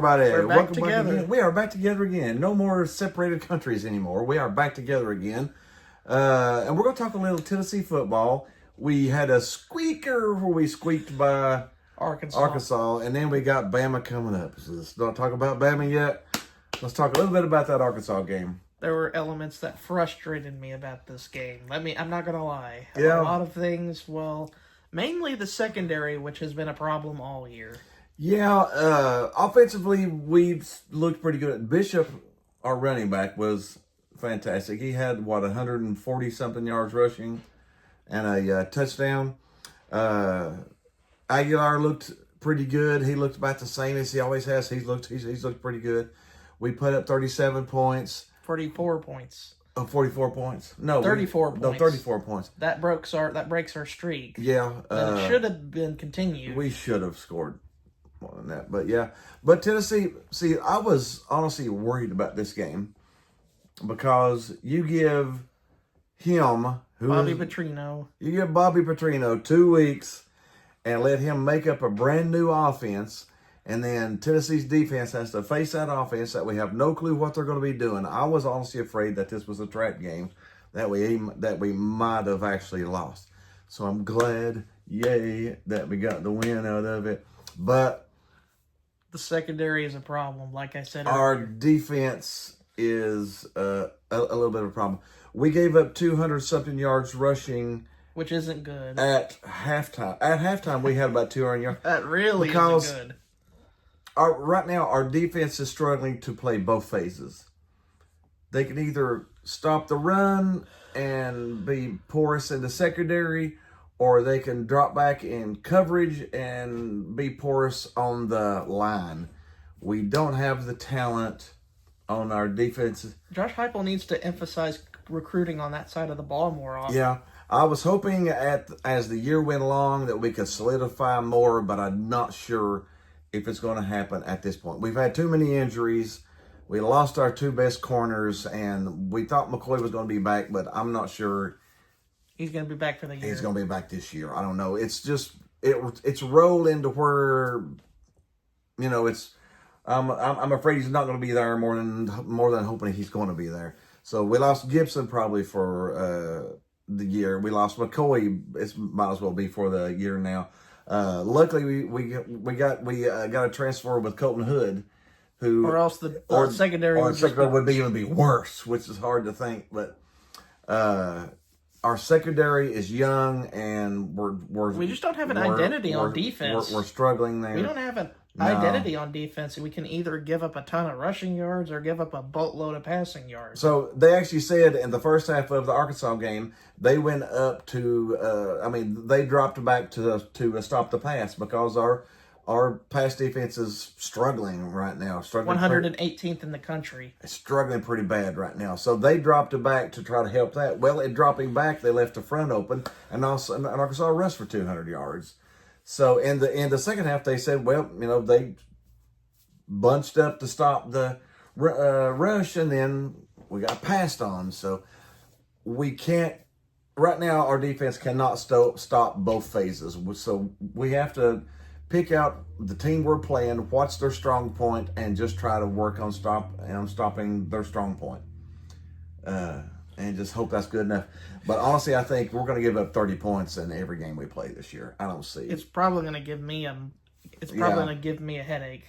everybody. We're back together. Again. We are back together again. No more separated countries anymore. We are back together again. And we're going to talk a little Tennessee football. We had a squeaker where we squeaked by Arkansas, and then we got Bama coming up. So let's not talk about Bama yet. Let's talk a little bit about that Arkansas game. There were elements that frustrated me about this game. I'm not going to lie. Yeah. A lot of things, mainly the secondary, which has been a problem all year. Yeah, offensively, we've looked pretty good. Bishop, our running back, was fantastic. He had, 140-something yards rushing and a touchdown. Aguilar looked pretty good. He looked about the same as he always has. He's looked pretty good. We put up 37 points. 44 points. Oh, 44 points. No, 34 points. No, 34 points. That breaks our streak. Yeah. And it should have been continued. We should have scored more than that. But yeah. But Tennessee, I was honestly worried about this game because you give him Bobby Petrino. You give Bobby Petrino 2 weeks and let him make up a brand new offense. And then Tennessee's defense has to face that offense that we have no clue what they're going to be doing. I was honestly afraid that this was a trap game that we might have actually lost. So I'm glad, yay, that we got the win out of it. But the secondary is a problem, like I said earlier. Our defense is a little bit of a problem. We gave up 200-something yards rushing, which isn't good. At halftime. At halftime, we had about 200 yards. That really isn't good. Right now, our defense is struggling to play both phases. They can either stop the run and be porous in the secondary, or they can drop back in coverage and be porous on the line. We don't have the talent on our defense. Josh Heupel needs to emphasize recruiting on that side of the ball more often. Yeah, I was hoping as the year went along that we could solidify more, but I'm not sure if it's going to happen at this point. We've had too many injuries. We lost our two best corners, and we thought McCoy was going to be back, but I'm not sure. He's going to be back for the year. He's going to be back this year. I don't know. It's just it's rolled into where, it's. I'm afraid he's not going to be there more than hoping he's going to be there. So we lost Gibson probably for the year. We lost McCoy. It might as well be for the year now. Luckily, we got a transfer with Colton Hood, or else the secondary would even be worse, which is hard to think. But our secondary is young, and we just don't have an identity on defense. We're struggling there. We don't have an identity on defense. We can either give up a ton of rushing yards or give up a boatload of passing yards. So they actually said in the first half of the Arkansas game, they went up to, they dropped back to stop the pass because our pass defense is struggling right now. 118th in the country. It's struggling pretty bad right now. So they dropped it back to try to help that. Well, in dropping back, they left the front open, and Arkansas rushed for 200 yards. So in the second half, they said, they bunched up to stop the rush, and then we got passed on. So we can't. Right now, our defense cannot stop both phases. So we have to pick out the team we're playing, what's their strong point, and just try to work on stopping their strong point. And just hope that's good enough. But honestly, I think we're going to give up 30 points in every game we play this year. I don't see it. It's probably going to give me a headache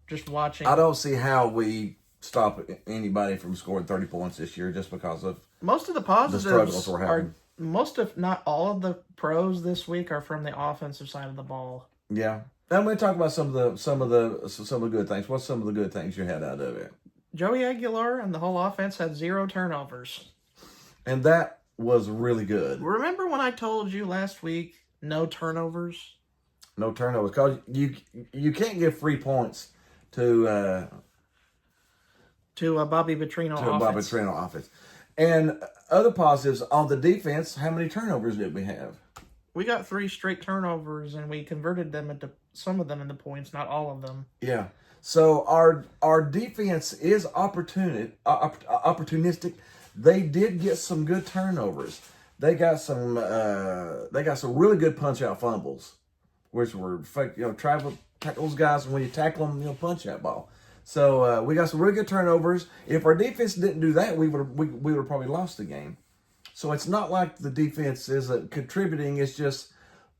just watching. I don't see how we stop anybody from scoring 30 points this year just because of most of the positives the struggles we're having. Most of, not all of the pros this week are from the offensive side of the ball. Yeah. I'm going to talk about some of the good things. What's some of the good things you had out of it? Joey Aguilar and the whole offense had 0 turnovers. And that was really good. Remember when I told you last week, no turnovers? No turnovers. Because you can't give free points to Bobby Petrino offense. Bobby Petrino offense. And other positives on the defense, how many turnovers did we have? We got 3 straight turnovers, and we converted them into some of them into points, not all of them. Yeah. So our defense is opportunistic. They did get some good turnovers. They got some really good punch out fumbles, which were tackle those guys, and when you tackle them, punch that ball. So we got some really good turnovers. If our defense didn't do that, we would have probably lost the game. So it's not like the defense isn't contributing. It's just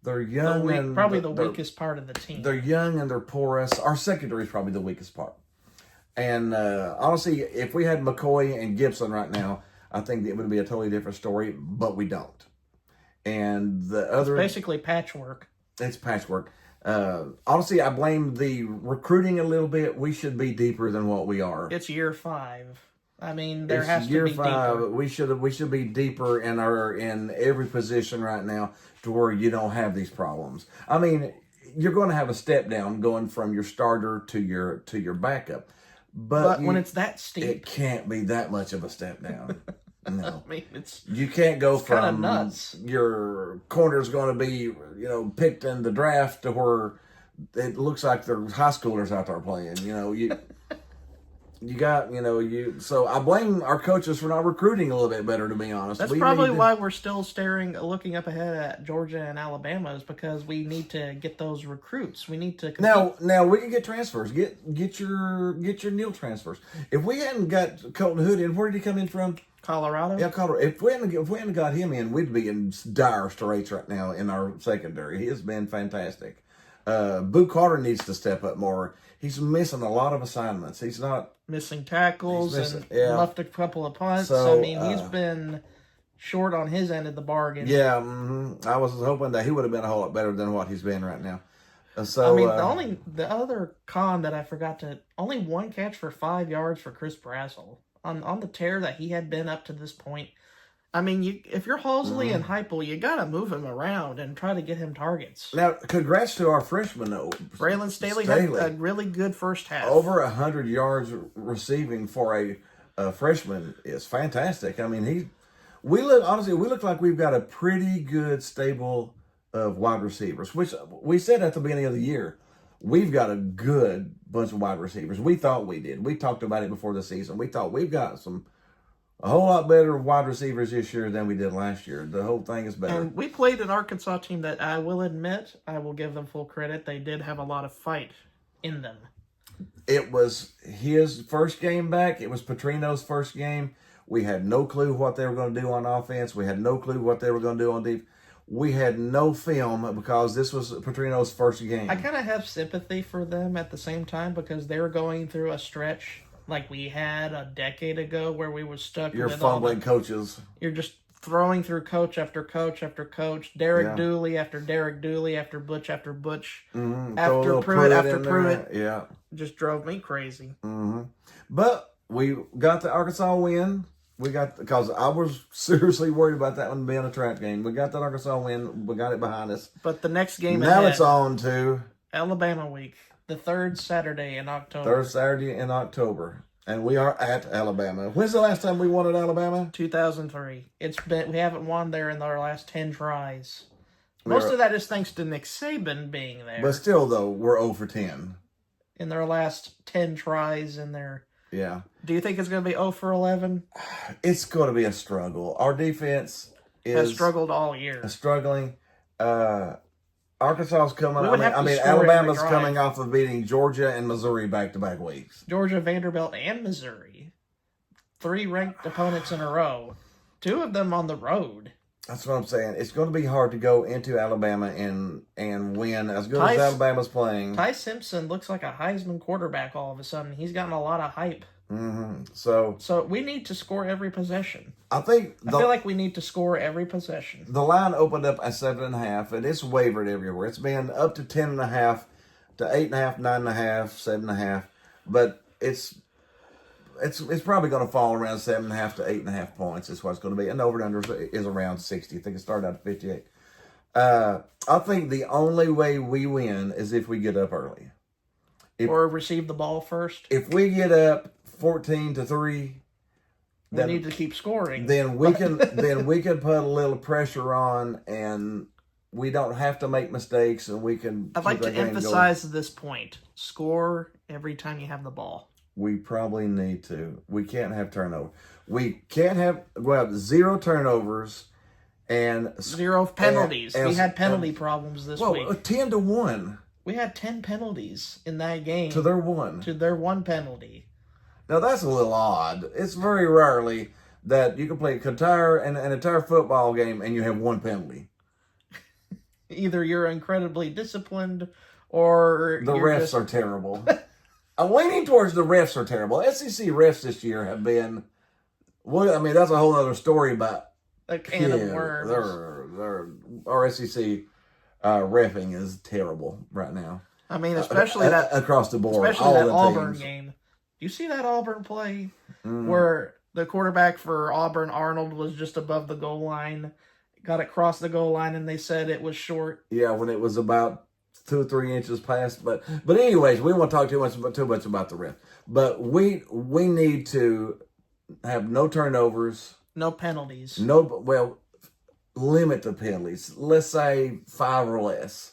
they're young and probably the weakest part of the team. They're young and they're porous. Our secondary is probably the weakest part. And honestly, if we had McCoy and Gibson right now, I think it would be a totally different story. But we don't. And it's basically patchwork. It's patchwork. Honestly, I blame the recruiting a little bit. We should be deeper than what we are. It's year 5. I mean, there has to be deeper. We should be deeper in every position right now to where you don't have these problems. I mean, you're going to have a step down going from your starter to your backup, but when it's that steep, it can't be that much of a step down. No, I mean, you can't go from nuts. Your corner's going to be picked in the draft to where it looks like they're high schoolers out there playing. So I blame our coaches for not recruiting a little bit better, to be honest. That's probably why we're still looking up ahead at Georgia and Alabama, is because we need to get those recruits. We need to compete. Now we can get transfers. Get your Neal transfers. If we hadn't got Colton Hood in, where did he come in from? Colorado. Yeah, Colorado. If we hadn't got him in, we'd be in dire straits right now in our secondary. He has been fantastic. Boo Carter needs to step up more. He's missing a lot of assignments. He's not missing tackles and left a couple of punts. So, I mean, he's been short on his end of the bargain. Yeah, I was hoping that he would have been a whole lot better than what he's been right now. So I mean, the other con that I forgot to, only 1 catch for 5 yards for Chris Brassel on the tear that he had been up to this point. I mean, if you're Halsley and Heupel, you got to move him around and try to get him targets. Now, congrats to our freshman, though. Braylon Staley had a really good first half. Over 100 yards receiving for a freshman is fantastic. I mean, we look like we've got a pretty good stable of wide receivers, which we said at the beginning of the year. We've got a good bunch of wide receivers. We thought we did. We talked about it before the season. We thought we've got a whole lot better wide receivers this year than we did last year. The whole thing is better. And we played an Arkansas team that I will admit, I will give them full credit, they did have a lot of fight in them. It was his first game back. It was Petrino's first game. We had no clue what they were going to do on offense. We had no clue what they were going to do on defense. We had no film because this was Petrino's first game. I kind of have sympathy for them at the same time because they're going through a stretch like we had a decade ago where we were stuck You're with fumbling coaches. You're just throwing through coach after coach after coach, Derek Dooley after Derek Dooley after Butch after Butch, after Pruitt after Pruitt. Yeah. Just drove me crazy. But we got the Arkansas win. Because I was seriously worried about that one being a trap game. We got that Arkansas win. We got it behind us. But the next game now it's on to Alabama week, the third Saturday in October. Third Saturday in October, and we are at Alabama. When's the last time we won at Alabama? 2003. We haven't won there in our last 10 tries. Most of that is thanks to Nick Saban being there. But still, though, we're 0 for 10 in their last 10 tries in their. Yeah. Do you think it's going to be 0 for 11? It's going to be a struggle. Our defense has struggled all year. Struggling. Arkansas's coming. Alabama's coming off of beating Georgia and Missouri back-to-back weeks. Georgia, Vanderbilt, and Missouri. 3 ranked opponents in a row. 2 of them on the road. That's what I'm saying. It's going to be hard to go into Alabama and win as good as Alabama's playing. Ty Simpson looks like a Heisman quarterback all of a sudden. He's gotten a lot of hype. So we need to score every possession. I feel like we need to score every possession. The line opened up at 7.5, and it's wavered everywhere. It's been up to 10.5, to 8.5, 9.5, 7.5, but it's probably going to fall around 7.5 to 8.5 points. Is what it's going to be, and over and under is around 60. I think it started out at 58. I think the only way we win is if we get up early, or receive the ball first. If we get up 14-3, we need to keep scoring. Then we can put a little pressure on, and we don't have to make mistakes, and we can. I'd like to emphasize this point: score every time you have the ball. We probably need to. We can't have turnover. We can't have 0 turnovers and 0 penalties. and- we had penalty problems this week. 10-1 We had 10 penalties in that game. to their 1. To their 1 penalty. Now that's a little odd. It's very rarely that you can play an entire football game and you have 1 penalty. Either you're incredibly disciplined or The you're refs just... are terrible. I'm leaning towards the refs are terrible. SEC refs this year have been, well, I mean, that's a whole other story, but a can of worms. Our SEC reffing is terrible right now. I mean, especially that across the board. especially all that the Auburn teams. game. You see that Auburn play where the quarterback for Auburn, Arnold, was just above the goal line, got it across the goal line, and they said it was short. Yeah, when it was about 2 or 3 inches past. But anyways, we won't talk too much about the ref. But we need to have no turnovers. No penalties. Limit the penalties. Let's say 5 or less.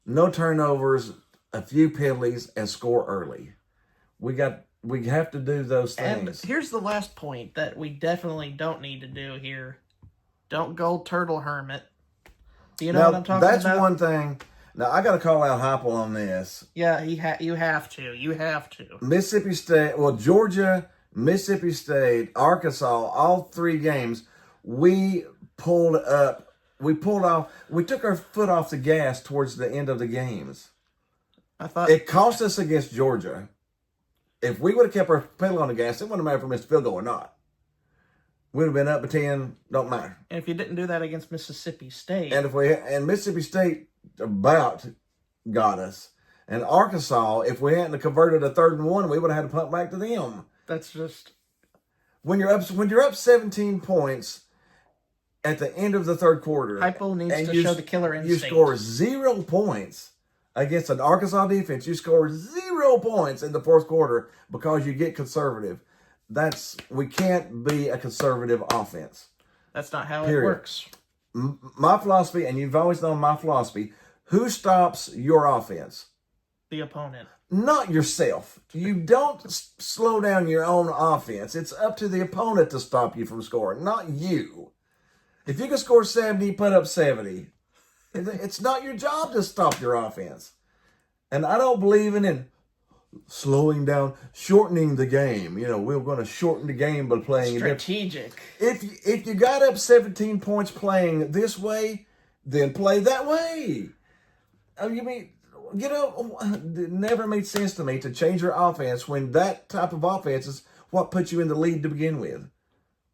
No turnovers, a few penalties, and score early. We have to do those things. And here's the last point that we definitely don't need to do here. Don't go turtle hermit. Do you know what I'm talking about? That's one thing. Now, I got to call out Heupel on this. Yeah, you have to. You have to. Mississippi State, Georgia, Mississippi State, Arkansas, all 3 games, we pulled off. We took our foot off the gas towards the end of the games. I thought It cost us against Georgia. If we would have kept our pedal on the gas, it wouldn't matter if we missed a field goal or not. We'd have been up by 10, don't matter. And if you didn't do that against Mississippi State. And Mississippi State about got us. And Arkansas, if we hadn't converted a 3rd and 1, we would have had to punt back to them. That's just When you're up 17 points at the end of the 3rd quarter, Heupel needs to show the killer instinct. You score 0 points against an Arkansas defense. You score 0 points in the 4th quarter because you get conservative. We can't be a conservative offense. That's not how Period. it works. My philosophy, and you've always known my philosophy, who stops your offense? The opponent. Not yourself. You don't slow down your own offense. It's up to the opponent to stop you from scoring, not you. If you can score 70, put up 70. It's not your job to stop your offense. And I don't believe in slowing down, shortening the game. We're going to shorten the game by playing strategic. If you got up 17 points playing this way, then play that way. It never made sense to me to change your offense when that type of offense is what put you in the lead to begin with.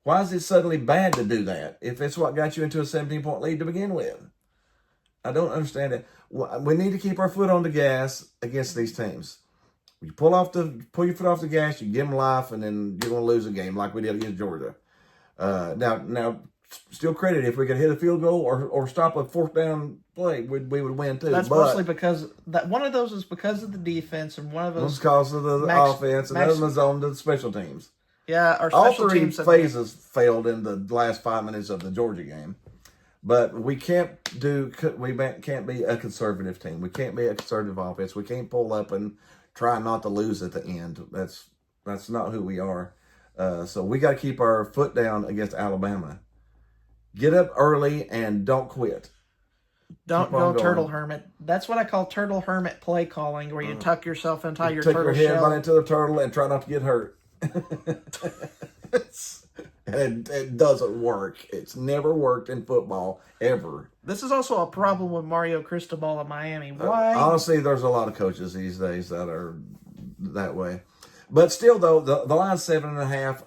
Why is it suddenly bad to do that if it's what got you into a 17-point lead to begin with? I don't understand it. We need to keep our foot on the gas against these teams. You pull your foot off the gas, you give them life, and then you're going to lose a game like we did against Georgia. Now, still credit if we could hit a field goal or stop a 4th down play, we would win too. That's mostly because one of those is because of the defense, and one of those is because of the offense, and the other one's on the special teams. Yeah, our all special 3 teams phases failed in the last 5 minutes of the Georgia game. But we can't be a conservative team. We can't be a conservative offense. We can't pull up and try not to lose at the end. That's not who we are. So we got to keep our foot down against Alabama. Get up early and don't quit. Don't go turtle hermit. That's what I call turtle hermit play calling, where you tuck yourself into your turtle Tuck your head shell. right into the turtle and try not to get hurt. And it doesn't work. It's never worked in football, ever. This is also a problem with Mario Cristobal of Miami. Why? Honestly, there's a lot of coaches these days that are that way. But still, though, the line's 7.5.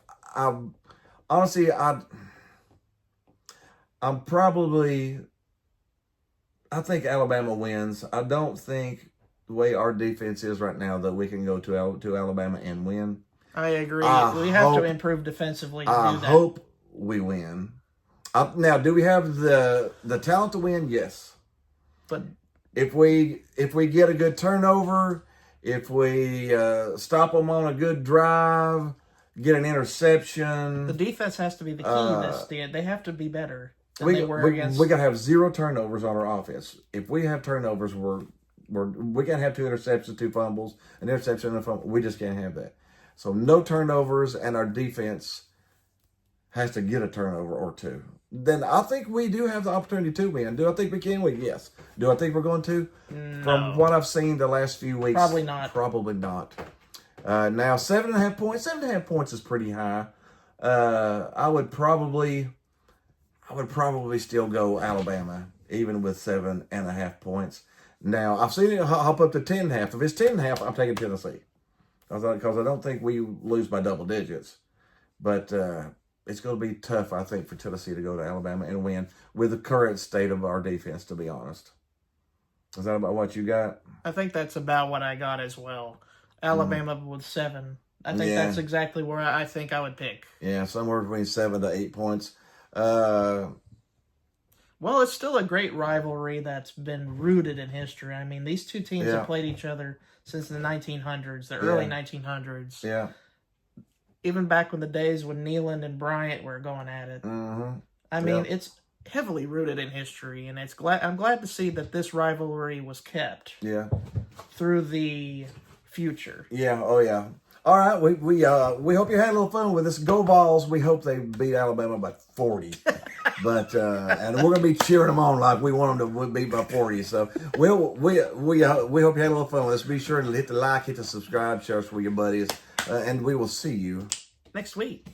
I think Alabama wins. I don't think the way our defense is right now that we can go to Alabama and win. I agree. We have to improve defensively to do that. I hope we win. Now, do we have the talent to win? Yes. But if we get a good turnover, if we stop them on a good drive, get an interception, the defense has to be the key. They have to be better than they were against. We got to have 0 turnovers on our offense. If we have turnovers, we got to have 2 interceptions, 2 fumbles, an interception and a fumble. We just can't have that. So no turnovers, and our defense has to get a turnover or two, then I think we do have the opportunity to win. Do I think we can win? Yes. Do I think we're going to? No. From what I've seen the last few weeks, Probably not. Probably not. Now 7.5 points. 7.5 points is pretty high. I would probably still go Alabama, even with 7.5 points. Now I've seen it hop up to 10.5. If it's 10.5, I'm taking Tennessee, because I don't think we lose by double digits. But it's going to be tough, I think, for Tennessee to go to Alabama and win with the current state of our defense, to be honest. Is that about what you got? I think that's about what I got as well. Alabama with 7. I think that's exactly where I think I would pick. Yeah, somewhere between 7 to 8 points. Well, it's still a great rivalry that's been rooted in history. I mean, these two teams have played each other since the 1900s, the early 1900s. Yeah. Even back when the days when Neyland and Bryant were going at it. Mm-hmm. I mean, it's heavily rooted in history, and I'm glad to see that this rivalry was kept. Yeah. Through the future. Yeah. Oh yeah. All right. We hope you had a little fun with this. Go Vols. We hope they beat Alabama by 40. But and we're gonna be cheering them on like we want them to beat by 40. So we hope you had a little fun with us. Be sure to hit the like, hit the subscribe, share us with your buddies, and we will see you next week.